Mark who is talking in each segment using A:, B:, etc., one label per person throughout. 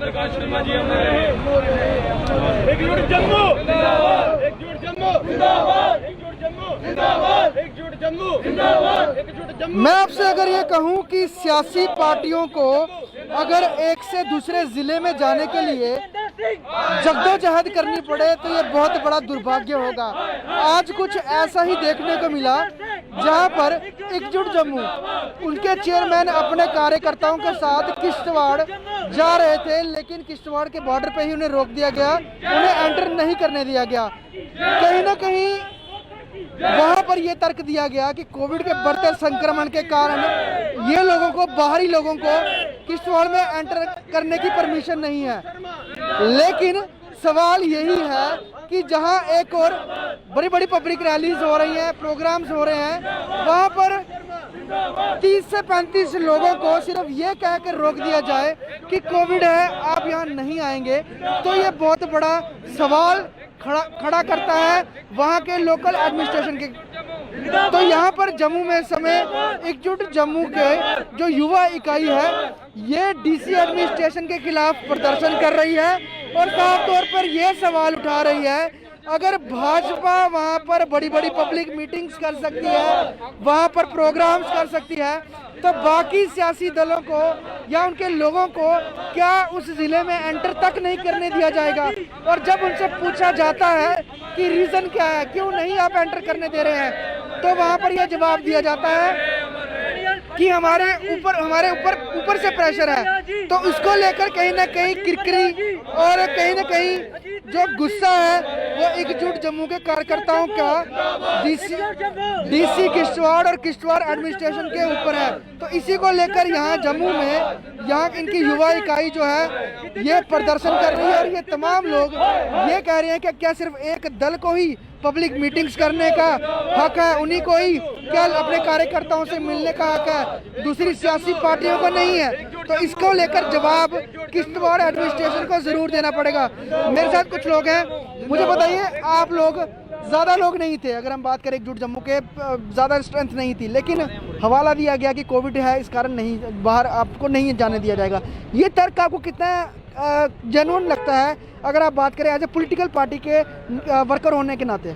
A: प्रकाश शर्मा जी एकजुट जम्मू जिंदाबाद, एकजुट जम्मू जिंदाबाद, एकजुट जम्मू जिंदाबाद, एकजुट जम्मू जिंदाबाद, एकजुट जम्मू।
B: मैं आपसे अगर ये कहूं कि सियासी पार्टियों को अगर एक से दूसरे जिले में जाने के लिए जद्दोजहद करनी पड़े तो ये बहुत बड़ा दुर्भाग्य होगा। आज कुछ ऐसा ही देखने को मिला जहां पर एकजुट जम्मू उनके चेयरमैन अपने कार्यकर्ताओं के साथ किश्तवाड़ जा रहे थे, लेकिन किश्तवाड़ के बॉर्डर पे ही उन्हें रोक दिया गया, उन्हें एंटर नहीं करने दिया गया। कहीं ना कहीं वहां पर यह तर्क दिया गया कि कोविड के बढ़ते संक्रमण के कारण ये लोगों को, बाहरी लोगों को किश्तवाड़ में एंटर करने की परमिशन नहीं है। लेकिन सवाल यही है कि जहां एक और बड़ी बड़ी पब्लिक रैलीज हो रही हैं, प्रोग्राम्स हो रहे हैं, वहां पर 30 से 35 लोगों को सिर्फ ये कह कर रोक दिया जाए कि कोविड है, आप यहाँ नहीं आएंगे, तो ये बहुत बड़ा सवाल खड़ा करता है वहाँ के लोकल एडमिनिस्ट्रेशन के। तो यहाँ पर जम्मू में समय एकजुट जम्मू के जो युवा इकाई है ये डीसी एडमिनिस्ट्रेशन के खिलाफ प्रदर्शन कर रही है और साफ तौर पर यह सवाल उठा रही है, अगर भाजपा वहाँ पर बड़ी बड़ी पब्लिक मीटिंग्स कर सकती है, वहाँ पर प्रोग्राम्स कर सकती है, तो बाकी सियासी दलों को या उनके लोगों को क्या उस जिले में एंटर तक नहीं करने दिया जाएगा? और जब उनसे पूछा जाता है कि रीज़न क्या है, क्यों नहीं आप एंटर करने दे रहे हैं, तो वहाँ पर यह जवाब दिया जाता है कि हमारे ऊपर से प्रेशर है। तो उसको लेकर कहीं ना कहीं किरकिरी और कहीं ना कहीं जो गुस्सा है वो एकजुट जम्मू के कार्यकर्ताओं का डीसी किश्तवाड़ और किश्तवाड़ एडमिनिस्ट्रेशन के ऊपर है। तो इसी को लेकर यहाँ जम्मू में यहाँ इनकी युवा इकाई जो है ये प्रदर्शन कर रही है और ये तमाम लोग ये कह रहे हैं कि क्या सिर्फ एक दल को ही पब्लिक मीटिंग्स करने का हक है, उन्हीं को ही क्या अपने कार्यकर्ताओं से मिलने का हक है, दूसरी सियासी पार्टियों को नहीं है? तो इसको लेकर जवाब किश्तवाड़ एडमिनिस्ट्रेशन को जरूर देना पड़ेगा। मेरे साथ कुछ लोग हैं, मुझे बताइए, आप लोग ज़्यादा लोग नहीं थे, अगर हम बात करें एकजुट जम्मू के ज़्यादा स्ट्रेंथ नहीं थी, लेकिन हवाला दिया गया कि कोविड है इस कारण नहीं, बाहर आपको नहीं जाने दिया जाएगा। ये तर्क आपको कितना जेन्युइन लगता है अगर आप बात करें एज ए पॉलिटिकल पार्टी के वर्कर होने के नाते?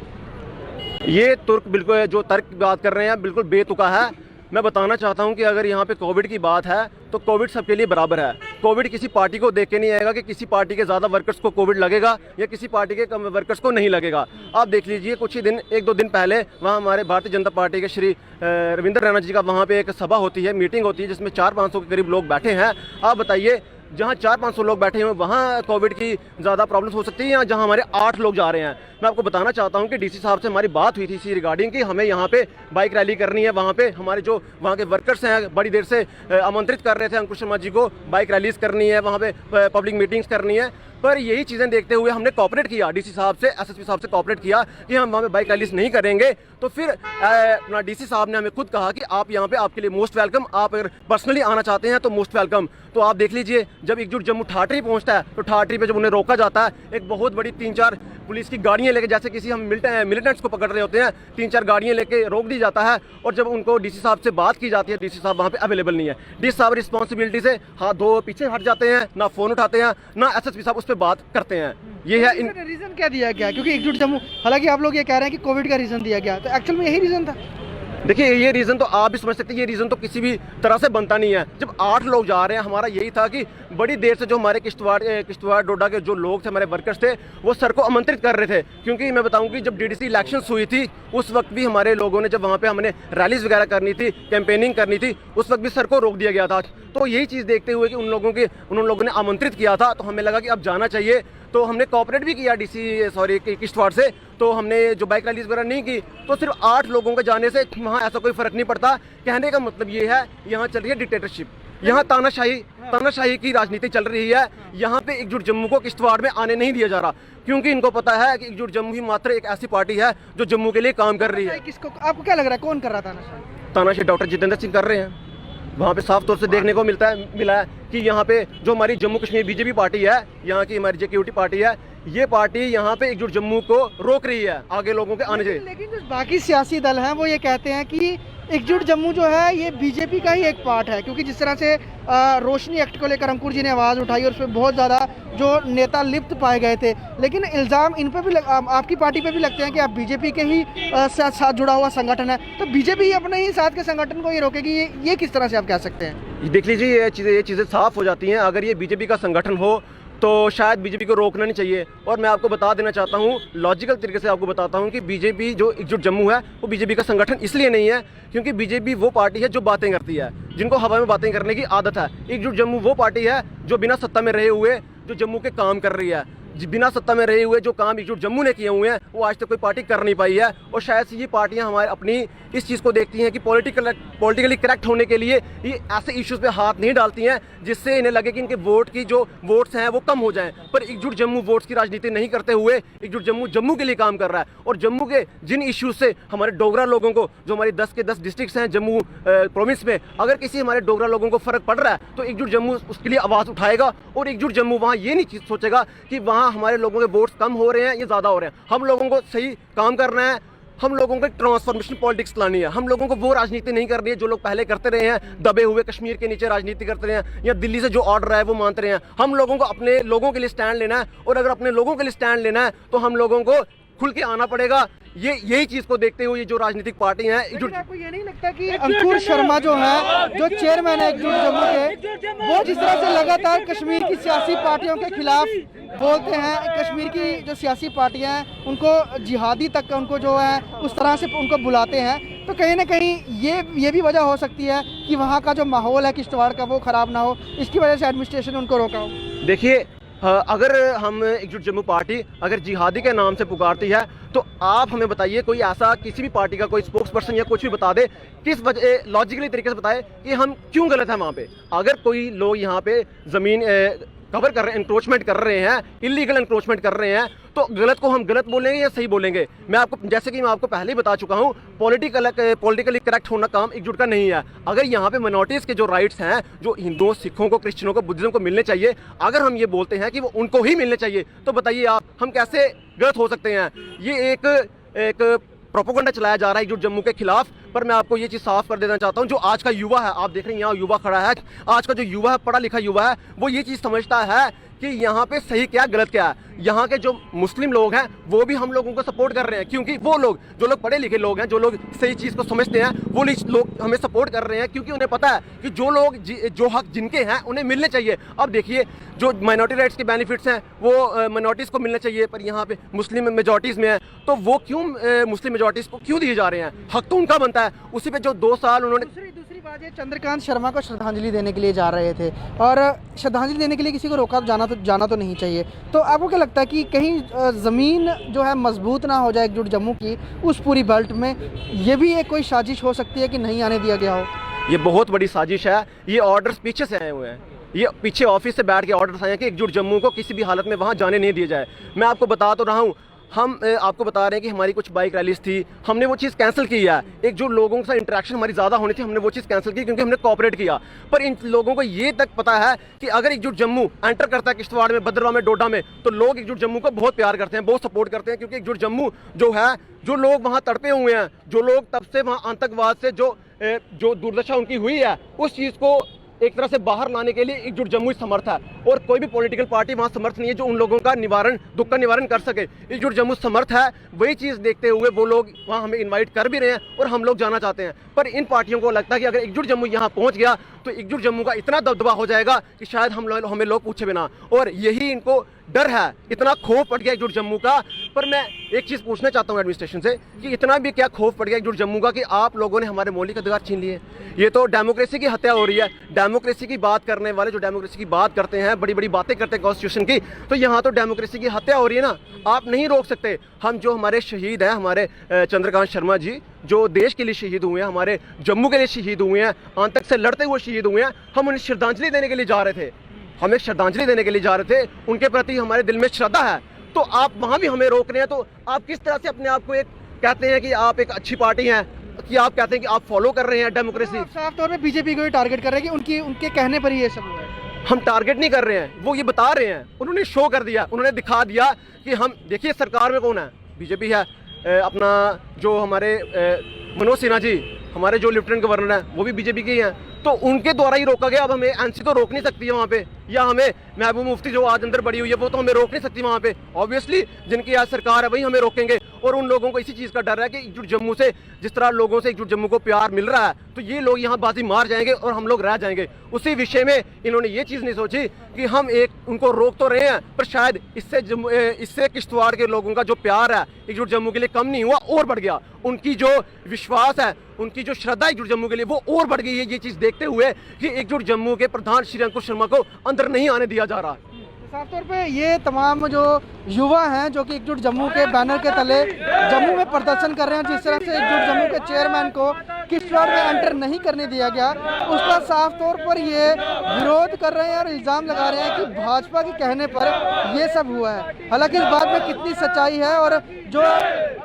C: ये तुर्क बिल्कुल जो तर्क की बात कर रहे हैं बिल्कुल बेतुका है। मैं बताना चाहता हूं कि अगर यहाँ पे कोविड की बात है तो कोविड सबके लिए बराबर है। कोविड किसी पार्टी को देख के नहीं आएगा कि किसी पार्टी के ज़्यादा वर्कर्स को कोविड लगेगा या किसी पार्टी के कम वर्कर्स को नहीं लगेगा। आप देख लीजिए, कुछ ही दिन, 1-2 दिन पहले वहाँ हमारे भारतीय जनता पार्टी के श्री रविंद्र रैना जी का वहाँ पे एक सभा होती है, मीटिंग होती है, जिसमें 400-500 के करीब लोग बैठे हैं। आप बताइए, जहाँ 400-500 लोग बैठे हैं वहाँ कोविड की ज़्यादा प्रॉब्लम्स हो सकती है या जहाँ हमारे 8 लोग जा रहे हैं? मैं आपको बताना चाहता हूँ कि डीसी साहब से हमारी बात हुई थी इसी रिगार्डिंग कि हमें यहाँ पे बाइक रैली करनी है। वहाँ पे हमारे जो वहाँ के वर्कर्स हैं बड़ी देर से आमंत्रित कर रहे थे अंकुश शर्मा जी को, बाइक रैलीज करनी है, वहाँ पे पब्लिक मीटिंग्स करनी है। पर यही चीज़ें देखते हुए हमने कॉपरेट किया डीसी साहब से, एसएसपी साहब से कॉपरेट किया कि हम वहाँ पे बाइक रैलीज नहीं करेंगे। तो फिर अपना डीसी साहब ने हमें खुद कहा कि आप यहाँ पे, आपके लिए मोस्ट वेलकम, आप अगर पर्सनली आना चाहते हैं तो मोस्ट वेलकम। तो आप देख लीजिए, जब एकजुट जम्मू ठाठरी पहुँचता है तो ठाठरी पे जब उन्हें रोका जाता है, एक बहुत बड़ी 3-4 पुलिस की गाड़ियाँ लेके, जैसे किसी हम मिलिटेंट्स को पकड़ रहे होते हैं, 3-4 गाड़ियाँ लेके रोक दी जाता है। और जब उनको डीसी साहब से बात की जाती है, डीसी साहब वहाँ पे अवेलेबल नहीं है। डीसी साहब रिस्पॉन्सिबिलिटी से हाथ धो पीछे हट जाते हैं, ना फ़ोन उठाते हैं, ना एसएसपी साहब उस पर बात करते हैं। ये है
B: रीजन क्या दिया गया? क्योंकि एकजुट जम्मू, हालांकि आप लोग ये कह रहे हैं कि कोविड का रीजन दिया गया, तो एक्चुअल में यही रीजन था?
C: देखिए, ये रीज़न तो आप भी समझ सकते हैं, ये रीज़न तो किसी भी तरह से बनता नहीं है। जब 8 लोग जा रहे हैं, हमारा यही था कि बड़ी देर से जो हमारे किश्तवाड़ डोडा के जो लोग थे, हमारे वर्कर्स थे, वो सर को आमंत्रित कर रहे थे। क्योंकि मैं बताऊं कि जब डीडीसी इलेक्शंस हुई थी उस वक्त भी हमारे लोगों ने, जब वहाँ पे हमने रैलीज वगैरह करनी थी, कैंपेनिंग करनी थी, उस वक्त भी सर को रोक दिया गया था। तो यही चीज़ देखते हुए कि उन लोगों ने आमंत्रित किया था, तो हमें लगा कि अब जाना चाहिए। तो हमने कोऑपरेट भी किया किश्तवाड़ से, तो हमने जो बाइक रैलीज वगैरह नहीं की। तो सिर्फ 8 लोगों के जाने से वहाँ ऐसा कोई फर्क नहीं पड़ता। कहने का मतलब ये है, यहाँ चल रही है डिक्टेटरशिप, यहाँ तानाशाही की राजनीति चल रही है। यहाँ पे एकजुट जम्मू को किश्तवाड़ में आने नहीं दिया जा रहा, क्योंकि इनको पता है कि एकजुट जम्मू ही मात्र एक ऐसी पार्टी है जो जम्मू के लिए काम कर रही है।
B: किसको, आपको क्या लग रहा है, कौन कर रहा था
C: तानाशाही? डॉक्टर जितेंद्र सिंह कर रहे हैं। वहाँ पे साफ तौर से देखने को मिला है कि यहाँ पे जो हमारी जम्मू कश्मीर बीजेपी पार्टी है, यहाँ की हमारी जेक्यूटी पार्टी है, ये पार्टी यहाँ पे एकजुट जम्मू को रोक रही है आगे लोगों के आने से।
B: लेकिन जो बाकी सियासी दल हैं वो ये कहते हैं कि एकजुट जम्मू जो है ये बीजेपी का ही एक पार्ट है, क्योंकि जिस तरह से रोशनी एक्ट को लेकर अंकुर जी ने आवाज़ उठाई और उसमें बहुत ज़्यादा जो नेता लिप्त पाए गए थे, लेकिन इल्ज़ाम इन पे भी आपकी पार्टी पे भी लगते हैं कि आप बीजेपी के ही साथ जुड़ा हुआ संगठन है, तो बीजेपी अपने ही साथ के संगठन को ये रोकेगी, ये किस तरह से आप कह सकते हैं?
C: देख लीजिए, ये चीज़ें साफ हो जाती हैं। अगर ये बीजेपी का संगठन हो तो शायद बीजेपी को रोकना नहीं चाहिए। और मैं आपको बता देना चाहता हूँ, लॉजिकल तरीके से आपको बताता हूँ कि बीजेपी जो एकजुट जम्मू है वो बीजेपी का संगठन इसलिए नहीं है क्योंकि बीजेपी वो पार्टी है जो बातें करती है, जिनको हवा में बातें करने की आदत है। एकजुट जम्मू वो पार्टी है जो बिना सत्ता में रहे हुए जो जम्मू के काम कर रही है, बिना सत्ता में रहे हुए जो काम एकजुट जम्मू ने किए हुए हैं वो आज तक कोई पार्टी कर नहीं पाई है। और शायद से ये पार्टियां हमारे अपनी इस चीज़ को देखती हैं कि पॉलिटिकली करेक्ट होने के लिए ये ऐसे इश्यूज़ पे हाथ नहीं डालती हैं जिससे इन्हें लगे कि इनके वोट्स हैं वो कम हो जाएं। पर एकजुट जम्मू वोट्स की राजनीति नहीं करते हुए एकजुट जम्मू जम्मू के लिए काम कर रहा है। और जम्मू के जिन इश्यूज़ से हमारे डोगरा लोगों को, जो हमारी 10 के 10 डिस्ट्रिक्ट्स हैं जम्मू प्रोविंस में, अगर किसी हमारे डोगरा लोगों को फ़र्क पड़ रहा है तो एकजुट जम्मू उसके लिए आवाज़ उठाएगा। और एकजुट जम्मू वहाँ ये नहीं सोचेगा कि वहाँ हमारे लोगों के वोट्स कम हो रहे हैं या ज़्यादा हो रहे हैं। हम लोगों को सही काम करना है, हम लोगों को ट्रांसफॉर्मेशन पॉलिटिक्स लानी है। हम लोगों को वो राजनीति नहीं करनी है जो लोग पहले करते रहे हैं, दबे हुए कश्मीर के नीचे राजनीति करते रहे हैं या दिल्ली से जो ऑर्डर है वो मानते रहे हैं। हम लोगों को अपने लोगों के लिए स्टैंड लेना है, और अगर अपने लोगों के लिए स्टैंड लेना है तो हम लोगों को खुल के आना पड़ेगा। यही चीज को देखते हुए ये जो राजनीतिक पार्टी है,
B: आपको ये नहीं लगता कि अंकुर शर्मा जो है, जो चेयरमैन है एकजुट जम्मू के, वो जिस तरह से लगातार कश्मीर की सियासी पार्टियों के खिलाफ बोलते हैं, कश्मीर की जो सियासी पार्टियां हैं उनको जिहादी तक उनको जो है उस तरह से उनको बुलाते हैं, तो कहीं ना कहीं ये भी वजह हो सकती है कि वहाँ का जो माहौल है किश्तवाड़ का वो ख़राब ना हो, इसकी वजह से एडमिनिस्ट्रेशन उनको रोका हो?
C: देखिए, अगर हम एकजुट जम्मू पार्टी अगर जिहादी के नाम से पुकारती है तो आप हमें बताइए, कोई ऐसा किसी भी पार्टी का कोई स्पोक्स पर्सन या कुछ भी बता दे, किस वजह लॉजिकली तरीके से बताए कि हम क्यों गलत है वहाँ पे। अगर कोई लोग यहाँ पे ज़मीन कवर कर रहे हैं, इंक्रोचमेंट कर रहे हैं, इलीगल इंक्रोचमेंट कर रहे हैं, तो गलत को हम गलत बोलेंगे या सही बोलेंगे? मैं आपको, जैसे कि मैं आपको पहले ही बता चुका हूँ, पॉलिटिकली करेक्ट होना काम एकजुट का नहीं है। अगर यहाँ पे माइनॉरिटीज़ के जो राइट्स हैं, जो हिंदुओं, सिखों को, क्रिश्चियनों को, बुद्धिज्म को मिलने चाहिए, अगर हम ये बोलते हैं कि वो उनको ही मिलने चाहिए, तो बताइए आप हम कैसे गलत हो सकते हैं? ये एक प्रोपोगंडा चलाया जा रहा है एकजुट जम्मू के खिलाफ। पर मैं आपको ये चीज़ साफ कर देना चाहता हूँ, जो आज का युवा है, आप देख रहे हैं यहाँ युवा खड़ा है, आज का जो युवा है, पढ़ा लिखा युवा है, वो ये चीज़ समझता है कि यहाँ पे सही क्या गलत क्या है। यहाँ के जो मुस्लिम लोग हैं वो भी हम लोगों को सपोर्ट कर रहे हैं, क्योंकि वो लोग, जो लोग पढ़े लिखे लोग हैं, जो लोग सही चीज़ को समझते हैं, वो लोग हमें सपोर्ट कर रहे हैं, क्योंकि उन्हें पता है कि जो हक जिनके हैं उन्हें मिलने चाहिए। अब देखिए, जो माइनॉरिटी राइट्स के बेनिफिट्स हैं वो माइनॉरिटीज़ को मिलने चाहिए, पर यहाँ पे मुस्लिम मेजॉरिटीज़ में है, तो वो क्यों मुस्लिम मेजॉरिटीज़ को क्यों दिए जा रहे हैं? हक तो उनका बनता है। उसी पे जो 2 साल उन्होंने
B: दूसरी बात, ये चंद्रकांत शर्मा को श्रद्धांजलि देने के लिए जा रहे थे, और श्रद्धांजलि देने के लिए किसी को रोका जाना तो नहीं चाहिए, तो आपको क्या लगता है कि कहीं ज़मीन जो है मजबूत ना हो जाए एकजुट जम्मू की उस पूरी बेल्ट में? ये भी एक कोई साजिश हो सकती है कि नहीं आने दिया गया हो?
C: ये बहुत बड़ी साजिश है। ये ऑर्डर्स पीछे से आए हुए हैं, ये पीछे ऑफिस से बैठ के ऑर्डर्स आए हैं कि एकजुट जम्मू को किसी भी हालत में वहाँ जाने नहीं दिया जाए। मैं आपको बता तो रहा हूँ, हम आपको बता रहे हैं कि हमारी कुछ बाइक रैलीज थी, हमने वो चीज़ कैंसिल की है। एक जो लोगों के साथ इंटरेक्शन हमारी ज़्यादा होनी थी, हमने वो चीज़ कैंसिल की क्योंकि हमने कोऑपरेट किया। पर इन लोगों को ये तक पता है कि अगर एकजुट जम्मू एंटर करता है किश्तवाड़ में, भद्रवाह में, डोडा में, तो लोग एकजुट जम्मू को बहुत प्यार करते हैं, बहुत सपोर्ट करते हैं, क्योंकि एकजुट जम्मू जो है, जो लोग वहाँ तड़पे हुए हैं, जो लोग तब से वहाँ आतंकवाद से जो दुर्दशा उनकी हुई है, उस चीज़ को एक तरह से बाहर लाने के लिए एकजुट जम्मू समर्थ है। और कोई भी पॉलिटिकल पार्टी वहाँ समर्थ नहीं है जो उन लोगों का दुख का निवारण कर सके। एकजुट जम्मू समर्थ है। वही चीज़ देखते हुए वो लोग वहाँ हमें इनवाइट कर भी रहे हैं और हम लोग जाना चाहते हैं। पर इन पार्टियों को लगता है कि अगर एकजुट जम्मू यहाँ पहुँच गया तो एकजुट जम्मू का इतना दबदबा हो जाएगा कि शायद हमें लोग पूछे बिना, और यही इनको डर है, इतना खौफ पड़ गया एकजुट जम्मू का। पर मैं एक चीज़ पूछना चाहता हूँ एडमिनिस्ट्रेशन से कि इतना भी क्या खौफ पड़ गया एकजुट जम्मू का कि आप लोगों ने हमारे मौलिक अधिकार छीन लिए? ये तो डेमोक्रेसी की हत्या हो रही है। डेमोक्रेसी की बात करने वाले जो डेमोक्रेसी की बात करते हैं, बड़ी बड़ी बातें करते हैं कॉन्स्टिट्यूशन की, तो यहाँ तो डेमोक्रेसी की हत्या हो रही है ना। आप नहीं रोक सकते। हम जो हमारे शहीद हैं, हमारे चंद्रकांत शर्मा जी जो देश के लिए शहीद हुए हैं, हमारे जम्मू के लिए शहीद हुए हैं, आतंक से लड़ते हुए शहीद हुए हैं, हम उन्हें श्रद्धांजलि देने के लिए जा रहे थे। हमें श्रद्धांजलि देने के लिए जा रहे थे, उनके प्रति हमारे दिल में श्रद्धा है। तो आप वहाँ भी हमें रोक रहे हैं। तो आप किस तरह से अपने आप को एक कहते हैं कि आप एक अच्छी पार्टी हैं, कि आप कहते हैं कि आप फॉलो कर रहे हैं डेमोक्रेसी?
B: साफ तौर पे बीजेपी को ही टारगेट कर रहे हैं कि उनके कहने पर ही ये सब हुआ है।
C: हम टारगेट नहीं कर रहे हैं, वो ये बता रहे हैं। उन्होंने शो कर दिया, उन्होंने दिखा दिया कि हम, देखिए सरकार में कौन है, बीजेपी है। अपना जो हमारे मनोज सिन्हा जी, हमारे जो लेफ्टिनेंट गवर्नर हैं वो भी बीजेपी के ही हैं, तो उनके द्वारा ही रोका गया। अब हमें एनसी तो रोक नहीं सकती है वहाँ पे, या हमें महबूब मुफ्ती जो आज अंदर बड़ी हुई है वो तो हमें रोक नहीं सकती वहाँ पे। ऑब्वियसली जिनकी आज सरकार है वही हमें रोकेंगे, और उन लोगों को इसी चीज़ का डर है कि एकजुट जम्मू से जिस तरह लोगों से एकजुट जम्मू को प्यार मिल रहा है, तो ये लोग यहाँ बाजी मार जाएंगे और हम लोग रह जाएंगे। उसी विषय में इन्होंने ये चीज़ नहीं सोची कि हम उनको रोक तो रहे हैं, पर शायद इससे किश्तवाड़ के लोगों का जो प्यार है एकजुट जम्मू के लिए कम नहीं हुआ, और बढ़ गया। उनकी जो विश्वास है, उनकी जो श्रद्धा एकजुट जम्मू के लिए वो और बढ़ गई है, ये चीज़ देखते हुए कि एकजुट जम्मू के प्रधान श्री अंकुश शर्मा को अंदर नहीं आने दिया जा रहा।
B: साफ तौर पे ये तमाम जो युवा हैं जो कि एकजुट जम्मू के बैनर के तले जम्मू में प्रदर्शन कर रहे हैं, जिस तरह से एकजुट जम्मू के चेयरमैन को किश्तवाड़ में एंटर नहीं करने दिया गया, उसका साफ तौर पर ये विरोध कर रहे हैं और इल्ज़ाम लगा रहे हैं कि भाजपा के कहने पर ये सब हुआ है। हालांकि इस बात में कितनी सच्चाई है, और जो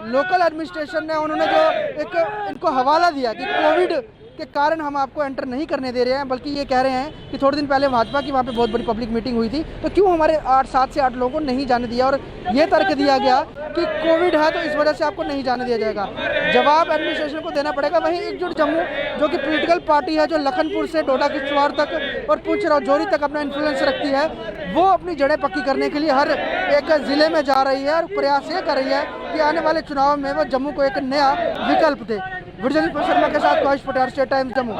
B: लोकल एडमिनिस्ट्रेशन ने उन्होंने जो एक इनको हवाला दिया कि कोविड के कारण हम आपको एंटर नहीं करने दे रहे हैं, बल्कि ये कह रहे हैं कि थोड़े दिन पहले भाजपा की वहाँ पे बहुत बड़ी पब्लिक मीटिंग हुई थी, तो क्यों हमारे 7 से 8 लोगों को नहीं जाने दिया, और ये तर्क दिया गया कि कोविड है तो इस वजह से आपको नहीं जाने दिया जाएगा। जवाब एडमिनिस्ट्रेशन को देना पड़ेगा। वहीं एकजुट जम्मू जो कि पॉलिटिकल पार्टी है, जो लखनपुर से डोडा किश्तवाड़ तक और पुंछ राजौरी तक अपना इन्फ्लुएंस रखती है, वो अपनी जड़ें पक्की करने के लिए हर एक ज़िले में जा रही है और प्रयास ये कर रही है कि आने वाले चुनाव में वो जम्मू को एक नया विकल्प दे। वीडियो जर्नलिस्ट शर्मा के साथ कौश पटेल, स्टेट टाइम्स जम्मू।